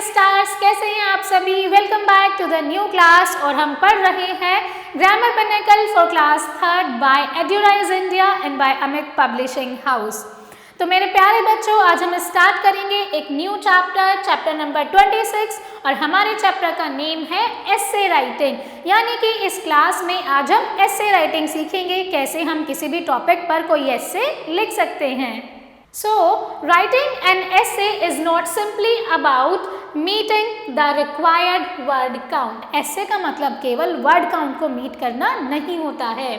Stars, कैसे हैं आप सभी। Welcome back to the new class. और हम पढ़ रहे हैं grammar pinnacle for class 3rd by Eduraise India and by Amit publishing house. तो मेरे प्यारे बच्चों, आज हम स्टार्ट करेंगे एक न्यू चैप्टर नंबर 26 और हमारे चैप्टर का नेम है एस्से राइटिंग। यानी कि इस क्लास में आज हम एस्से राइटिंग सीखेंगे, कैसे हम किसी भी टॉपिक पर कोई एस्से लिख सकते हैं। So, writing an essay is not simply about meeting the required word count. Essay का मतलब केवल word count को meet करना नहीं होता है।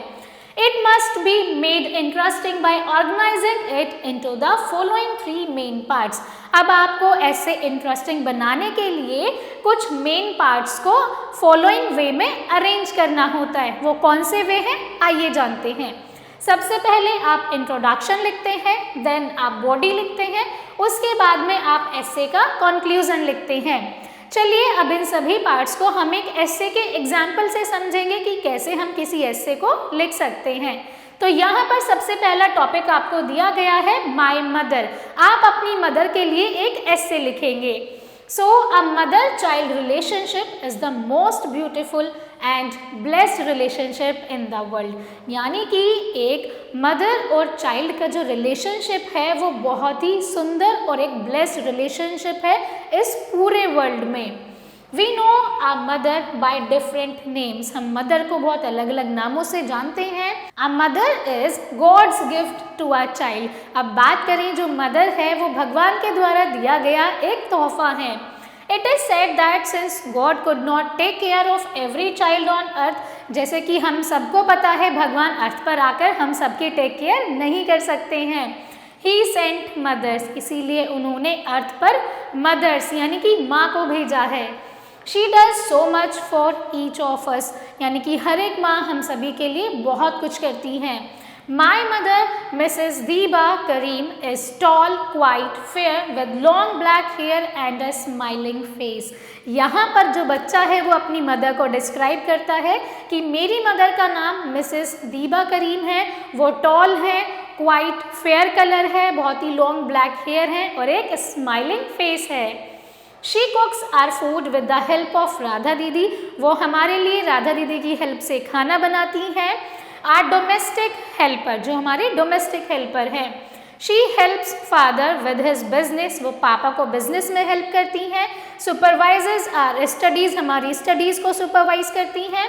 It must be made interesting by organizing it into the following 3 main parts. अब आपको essay interesting बनाने के लिए कुछ main parts को following way में arrange करना होता है। वो कौन से वे हैं, आइए जानते हैं। सबसे पहले आप इंट्रोडक्शन लिखते हैं, देन आप बॉडी लिखते हैं, उसके बाद में आप एस्से का कंक्लूजन लिखते हैं। चलिए अब इन सभी पार्ट्स को हम एक एस्से के एग्जाम्पल से समझेंगे कि कैसे हम किसी एस्से को लिख सकते हैं। तो यहाँ पर सबसे पहला टॉपिक आपको दिया गया है माय मदर। आप अपनी मदर के लिए एक एस्से लिखेंगे। So, a mother-child relationship is the most beautiful and blessed relationship in the world. यानी कि एक मदर और चाइल्ड का जो रिलेशनशिप है वो बहुत ही सुंदर और एक ब्लेस्ड रिलेशनशिप है इस पूरे वर्ल्ड में। We know our mother by different names. हम मदर को बहुत अलग अलग नामों से जानते हैं। A mother is God's gift to a child. अब बात करें जो मदर है वो भगवान के द्वारा दिया गया एक तोहफा है। It is said that since God could not take care of every child on earth, जैसे कि हम सबको पता है भगवान अर्थ पर आकर हम सबकी टेक केयर नहीं कर सकते हैं। He sent mothers, इसीलिए उन्होंने अर्थ पर मदर्स यानी कि माँ को भेजा है। She does so much for each of us, यानी कि हर एक माँ हम सभी के लिए बहुत कुछ करती हैं। My mother, Mrs. Diba Karim, is tall, quite fair, with long black hair and a smiling face. यहाँ पर जो बच्चा है वो अपनी मदर को डिस्क्राइब करता है कि मेरी मदर का नाम मिसेस दीबा करीम है, वो टॉल है, क्वाइट फेयर कलर है, बहुत ही लॉन्ग ब्लैक हेयर है और एक स्माइलिंग फेस है। She cooks our food with the help of Radha दीदी, वो हमारे लिए राधा दीदी की हेल्प से खाना बनाती हैं। Our domestic helper, जो हमारे डोमेस्टिक हेल्पर हैं। She helps father with his business, वो पापा को बिजनेस में हेल्प करती हैं। Supervises our studies, हमारी स्टडीज़ को सुपरवाइज करती हैं।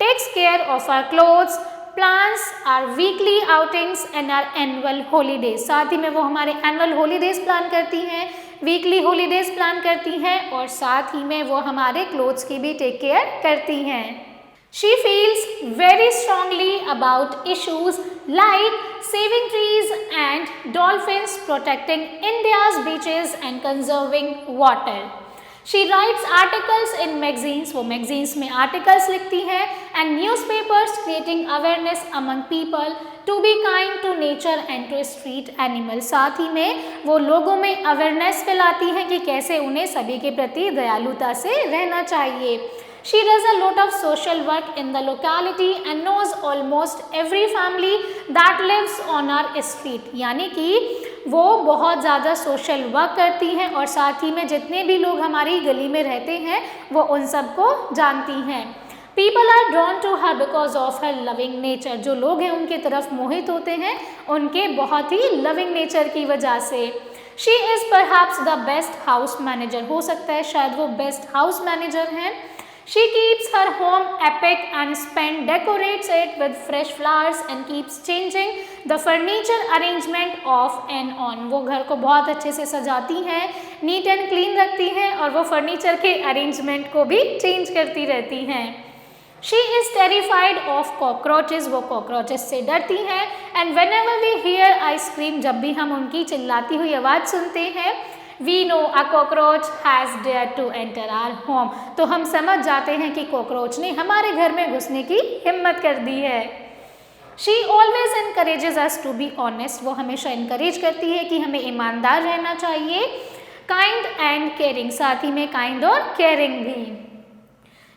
Takes care of our clothes, plans our weekly outings and our annual holidays, साथ ही में वो हमारे एनुअल हॉलीडेज प्लान करती हैं, वीकली हॉलीडेज प्लान करती हैं और साथ ही में वो हमारे क्लोथ्स की भी टेक केयर करती हैं। She feels very strongly about issues like saving trees and dolphins, protecting India's beaches and conserving water. She writes articles in magazines, वो magazines में articles लिखती है, and newspapers, creating awareness among people to be kind to nature and to street animals. साथ ही में वो लोगों में awareness फैलाती हैं कि कैसे उन्हें सभी के प्रति दयालुता से रहना चाहिए। She does a lot of social work in the locality and knows almost every family that lives on our street. यानी कि वो बहुत ज़्यादा सोशल वर्क करती हैं और साथ ही में जितने भी लोग हमारी गली में रहते हैं वो उन सबको जानती हैं। People are drawn to her because of her loving nature. जो लोग हैं उनके तरफ मोहित होते हैं उनके बहुत ही लविंग नेचर की वजह से। She is perhaps the best house manager. हो सकता है शायद वो बेस्ट हाउस मैनेजर हैं। She keeps her home epic and decorates it with fresh flowers and keeps changing the furniture arrangement off and on. वो घर को बहुत अच्छे से सजाती हैं, नीट एंड क्लीन रखती हैं और वो फर्नीचर के अरेंजमेंट को भी चेंज करती रहती हैं। She is terrified of cockroaches, वो कॉकरोचेस से डरती हैं। And whenever we hear I scream, जब भी हम उनकी चिल्लाती हुई आवाज़ सुनते हैं, We know a cockroach has dared to enter our home. तो हम समझ जाते हैं कि कॉकरोच ने हमारे घर में घुसने की हिम्मत कर दी है। She always encourages us to be honest. वो हमेशा encourage करती है कि हमें ईमानदार रहना चाहिए। Kind and caring, साथ ही में kind और caring भी।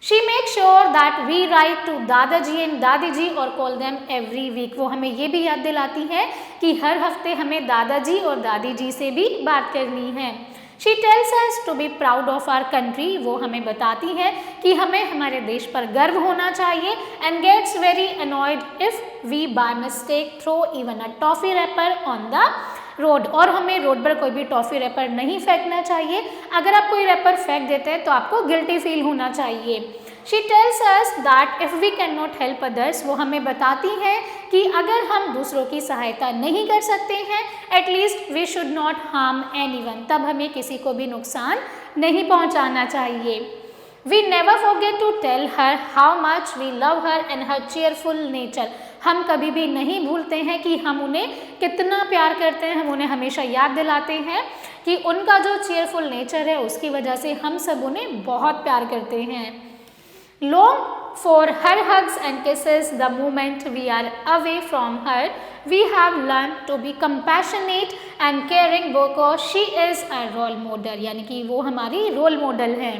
She makes sure that we write to दादाजी and दादी जी और call them every week. वो हमें ये भी याद दिलाती है कि हर हफ्ते हमें दादाजी और दादी जी से भी बात करनी है। She tells us to be proud of our country, वो हमें बताती है कि हमें हमारे देश पर गर्व होना चाहिए, and gets very annoyed if we by mistake throw even a toffee wrapper on the road, और हमें रोड पर कोई भी टॉफी रैपर नहीं फेंकना चाहिए। अगर आप कोई रैपर फेंक देते हैं तो आपको गिल्टी फील होना चाहिए। She tells us that if we can not help others, वो हमें बताती हैं कि अगर हम दूसरों की सहायता नहीं कर सकते हैं, at least we should not harm anyone, तब हमें किसी को भी नुकसान नहीं पहुंचाना चाहिए। We never forget to tell her how much we love her and her cheerful nature, हम कभी भी नहीं भूलते हैं कि हम उन्हें कितना प्यार करते हैं। हम उन्हें हमेशा याद दिलाते हैं कि उनका जो चेयरफुल नेचर है उसकी वजह से हम सब उन्हें बहुत प्यार करते हैं। Long for her hugs and kisses the moment we are away from her, we have learned to be compassionate and caring because she is a role model, यानी कि वो हमारी रोल मॉडल हैं।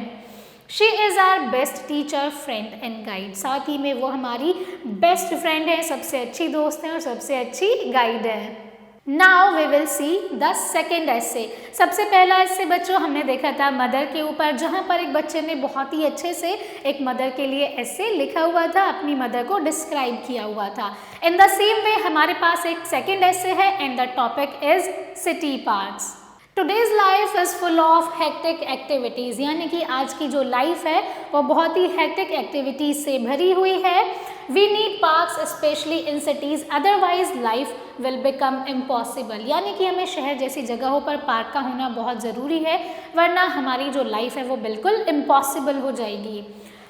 She is our best teacher, friend and guide, साथ ही में वो हमारी best friend है, सबसे अच्छी दोस्त है और सबसे अच्छी गाइड है। Now we will see the second essay. सबसे पहला एसे बच्चों हमने देखा था मदर के ऊपर, जहाँ पर एक बच्चे ने बहुत ही अच्छे से एक मदर के लिए एसे लिखा हुआ था, अपनी मदर को डिस्क्राइब किया हुआ था। इन द सेम वे हमारे पास एक सेकेंड एसे है and the topic is city parks. Today's life is full of hectic activities, यानी कि आज की जो लाइफ है वो बहुत ही हेक्टिक एक्टिविटीज़ से भरी हुई है। We need parks specially in cities, otherwise life will become impossible, यानी कि हमें शहर जैसी जगहों पर पार्क का होना बहुत ज़रूरी है, वरना हमारी जो लाइफ है वो बिल्कुल इम्पॉसिबल हो जाएगी।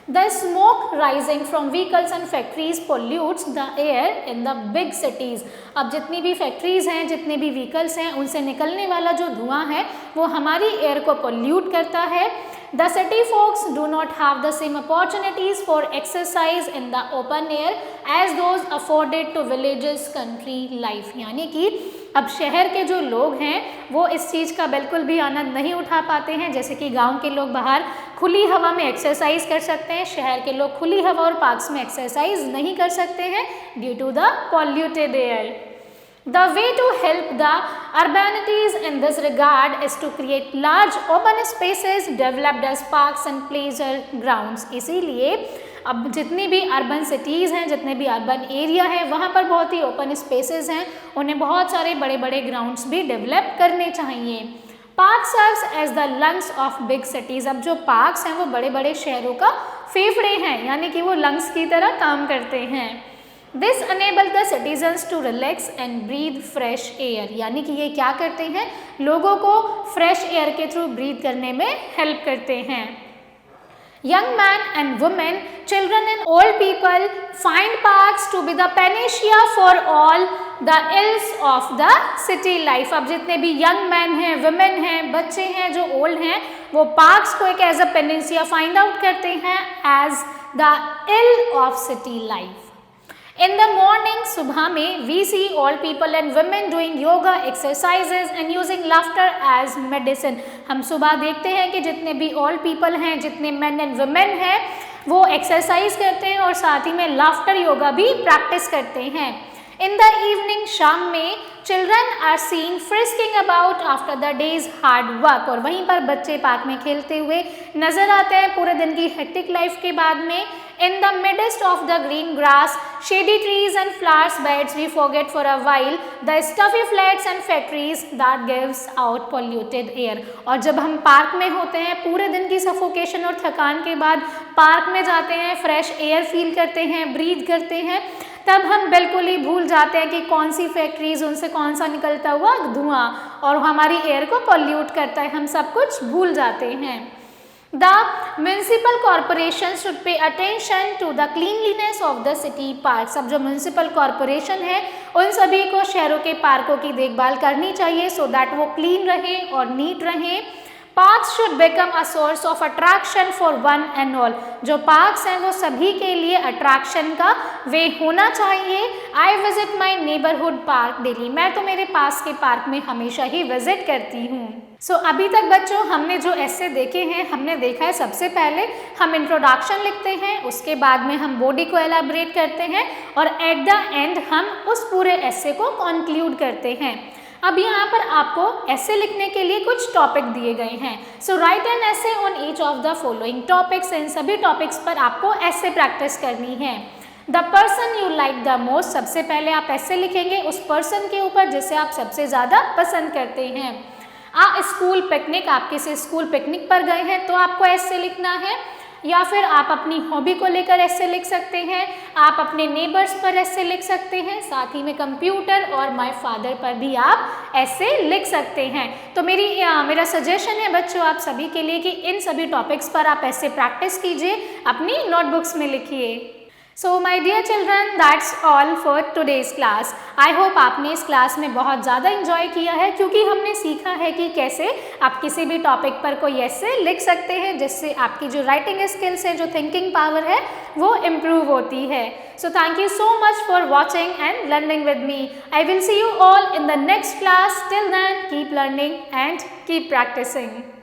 The smoke rising from vehicles and factories pollutes the air in the big cities. अब जितनी भी फैक्ट्रीज हैं, जितने भी व्हीकल्स हैं, उनसे निकलने वाला जो धुआं है वो हमारी एयर को पोल्यूट करता है। The city folks do not have the same opportunities for exercise in the open air as those afforded to villages country life, यानी कि अब शहर के जो लोग हैं वो इस चीज़ का बिल्कुल भी आनंद नहीं उठा पाते हैं। जैसे कि गांव के लोग बाहर खुली हवा में एक्सरसाइज कर सकते हैं, शहर के लोग खुली हवा और पार्क्स में एक्सरसाइज नहीं कर सकते हैं due to the polluted air. The way to help the urbanities in this regard is to create large open spaces developed as parks and pleasure grounds. इसीलिए अब जितनी भी अर्बन सिटीज़ हैं, जितने भी अर्बन एरिया है, वहाँ पर बहुत ही ओपन स्पेसेस हैं, उन्हें बहुत सारे बड़े बड़े ग्राउंड्स भी डेवलप करने चाहिए। Park serves as the lungs of big cities, अब जो पार्क्स हैं वो बड़े बड़े शहरों का फेफड़े हैं, यानी कि वो लंग्स की तरह काम करते हैं। This enable the citizens to relax and breathe fresh air, यानी कि ये क्या करते हैं, लोगों को फ्रेश एयर के थ्रू ब्रीथ करने में हेल्प करते हैं। Young men and women, children and old people find parks to be the panacea for all the ills of the city life. अब जितने भी young men हैं, women हैं, बच्चे हैं जो old हैं, वो parks को एक as a panacea find out करते हैं as the ill of city life. In the morning, सुबह में we see all people and women doing yoga, exercises and using laughter as medicine. हम सुबह देखते हैं कि जितने भी all people हैं, जितने men and women हैं, वो एक्सरसाइज करते हैं और साथ ही में लाफ्टर योगा भी प्रैक्टिस करते हैं। In the evening, शाम में children are seen frisking about after the day's hard work, और वहीं पर बच्चे पार्क में खेलते हुए नजर आते हैं पूरे दिन की हेक्टिक लाइफ के बाद में। In the midst of the green grass, shady trees and flowers beds, we forget for a while the stuffy flats and factories that gives out polluted air. और जब हम पार्क में होते हैं, पूरे दिन की सफोकेशन और थकान के बाद पार्क में जाते हैं, फ्रेश एयर फील करते हैं, ब्रीथ करते हैं, तब हम बिल्कुल ही भूल जाते हैं कि कौन सी फैक्ट्रीज, उनसे कौन सा निकलता हुआ धुआं और हमारी एयर को पॉल्यूट करता है, हम सब कुछ भूल जाते हैं। The municipal corporation should pay attention to the cleanliness of the city parks. अब जो म्यूनसिपल कॉरपोरेशन है उन सभी को शहरों के पार्कों की देखभाल करनी चाहिए सो दैट वो क्लीन रहे और नीट रहे। Parks should become a source of attraction for one and all, जो पार्क्स हैं वो सभी के लिए अट्रैक्शन का वे होना चाहिए। I visit my neighbourhood park daily, मैं तो मेरे पास के पार्क में हमेशा ही विजिट करती हूँ। सो अभी तक बच्चों हमने जो ऐसे देखे हैं, हमने देखा है सबसे पहले हम इंट्रोडक्शन लिखते हैं, उसके बाद में हम बॉडी को एलैबोरेट करते हैं और एट द एंड हम उस पूरे ऐसे को कंक्लूड करते हैं। अब यहाँ पर आपको ऐसे लिखने के लिए कुछ टॉपिक दिए गए हैं। So write an essay on each of the following topics. इन सभी टॉपिक्स पर आपको ऐसे प्रैक्टिस करनी है। The person you like the most, सबसे पहले आप ऐसे लिखेंगे उस पर्सन के ऊपर जिसे आप सबसे ज़्यादा पसंद करते हैं। स्कूल पिकनिक, आप किसी स्कूल पिकनिक पर गए हैं तो आपको ऐसे लिखना है, या फिर आप अपनी हॉबी को लेकर ऐसे लिख सकते हैं। आप अपने नेबर्स पर ऐसे लिख सकते हैं, साथ ही में कंप्यूटर और माय फादर पर भी आप ऐसे लिख सकते हैं। तो मेरा सजेशन है बच्चों आप सभी के लिए कि इन सभी टॉपिक्स पर आप ऐसे प्रैक्टिस कीजिए, अपनी नोटबुक्स में लिखिए। So my dear children, that's all for today's class. I hope आपने इस क्लास में बहुत ज़्यादा इंजॉय किया है, क्योंकि हमने सीखा है कि कैसे आप किसी भी टॉपिक पर कोई ऐसे लिख सकते हैं जिससे आपकी जो राइटिंग स्किल्स है, जो थिंकिंग पावर है, वो इम्प्रूव होती है। So thank you so much for watching and learning with me. I will see you all in the next class. Till then keep learning and keep practising.